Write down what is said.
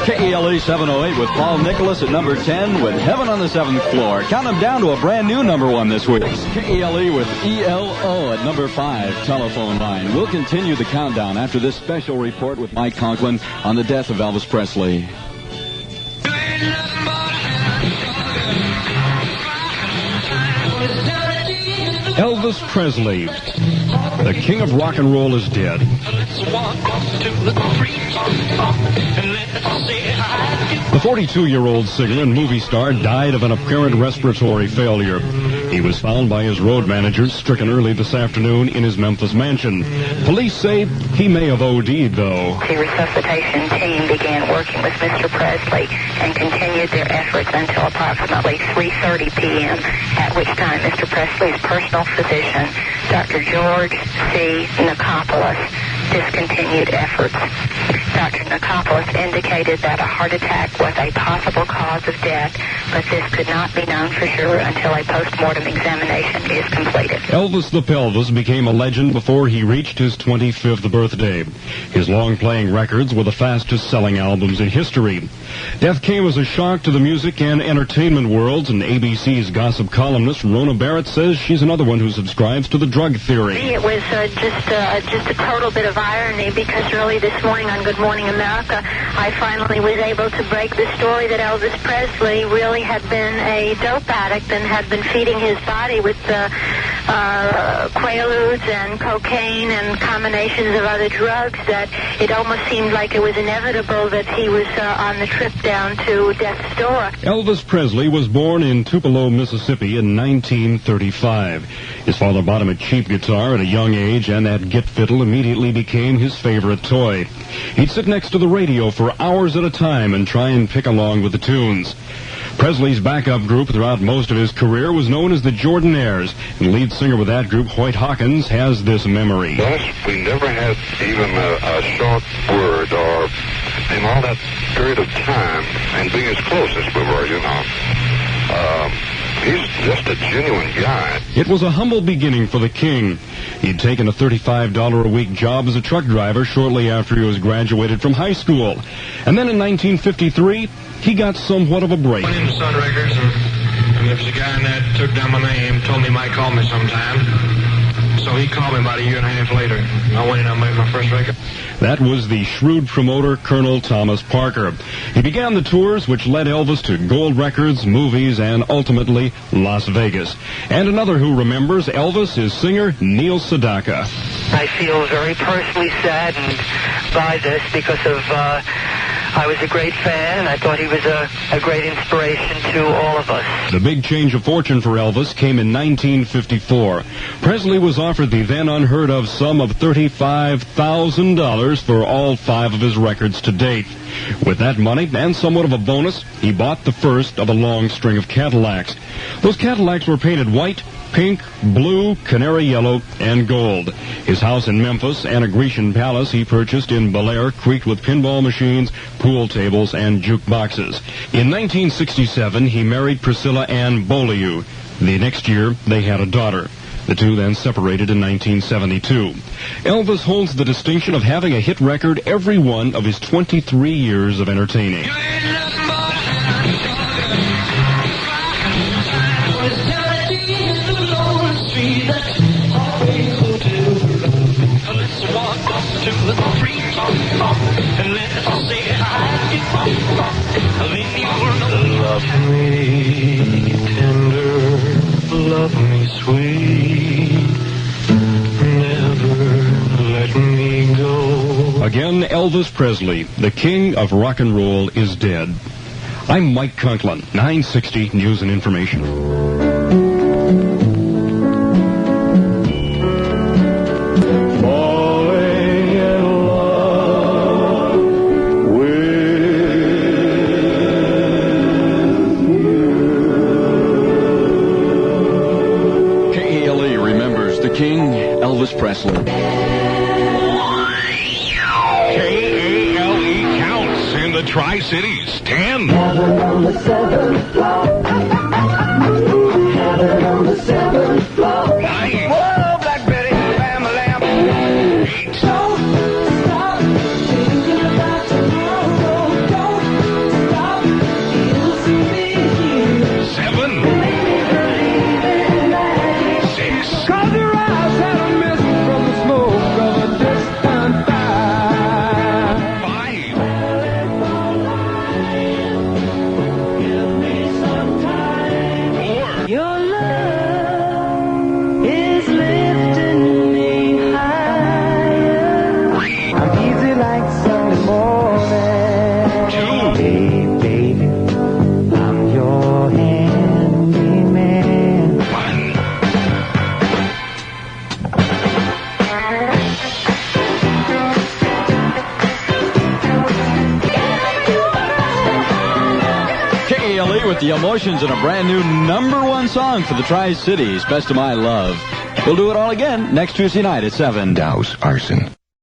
KALE 708 with Paul Nicholas at number 10 with Heaven on the 7th Floor. Count them down to a brand new number 1 this week. KALE with ELO at number 5, Telephone Line. We'll continue the countdown after this special report with Mike Conklin on the death of Elvis Presley. Elvis Presley, the king of rock and roll, is dead. The 42-year-old singer and movie star died of an apparent respiratory failure. He was found by his road managers stricken early this afternoon in his Memphis mansion. Police say he may have OD'd, though. The resuscitation team began working with Mr. Presley and continued their efforts until approximately 3:30 p.m., at which time Mr. Presley's personal physician, Dr. George C. Nikopoulos, discontinued efforts. Dr. Nikopoulos indicated that a heart attack was a possible cause of death, but this could not be known for sure until a post-mortem examination is completed. Elvis the Pelvis became a legend before he reached his 25th birthday. His long-playing records were the fastest-selling albums in history. Death came as a shock to the music and entertainment worlds, and ABC's gossip columnist Rona Barrett says she's another one who subscribes to the drug theory. It was just a total bit of irony, because early this morning on Good Morning America, I finally was able to break the story that Elvis Presley really had been a dope addict and had been feeding his body with Quaaludes and cocaine and combinations of other drugs, that it almost seemed like it was inevitable that he was on the trip down to death's door. Elvis Presley was born in Tupelo, Mississippi in 1935. His father bought him a cheap guitar at a young age, and that git fiddle immediately became his favorite toy. He'd sit next to the radio for hours at a time and try and pick along with the tunes. Presley's backup group throughout most of his career was known as the Jordanaires, and lead singer with that group, Hoyt Hawkins, has this memory. Thus, we never had even a short word, or in all that period of time, and being as close as we were, he's just a genuine guy. It was a humble beginning for the king. He'd taken a $35 a week job as a truck driver shortly after he was graduated from high school. And then in 1953, he got somewhat of a break. I went into Sun Records, and there was a guy in that took down my name, told me he might call me sometime. So he called me about a year and a half later. I went in and made my first record. That was the shrewd promoter, Colonel Thomas Parker. He began the tours, which led Elvis to gold records, movies, and ultimately Las Vegas. And another who remembers Elvis is singer Neil Sedaka. I feel very personally saddened by this because of I was a great fan, and I thought he was a great inspiration to all of us. The big change of fortune for Elvis came in 1954. Presley was offered the then unheard-of sum of $35,000 for all 5 of his records to date. With that money, and somewhat of a bonus, he bought the first of a long string of Cadillacs. Those Cadillacs were painted white, pink, blue, canary yellow, and gold. His house in Memphis and a Grecian palace he purchased in Bel Air creaked with pinball machines, pool tables, and jukeboxes. In 1967, he married Priscilla Ann Beaulieu. The next year, they had a daughter. The two then separated in 1972. Elvis holds the distinction of having a hit record every one of his 23 years of entertaining. Love me tender, love me sweet, never let me go. Again, Elvis Presley, the king of rock and roll, is dead. I'm Mike Conklin, 960 News and Information. Elvis Presley. KALE counts in the Tri-Cities. 10. Heaven on the 7th floor. Heaven on the 7th floor. 9. Whoa, Black Betty, bam, lamb. KALE with the Emotions and a brand new #1 song for the Tri-Cities, Best of My Love. We'll do it all again next Tuesday night at 7. Douse arson.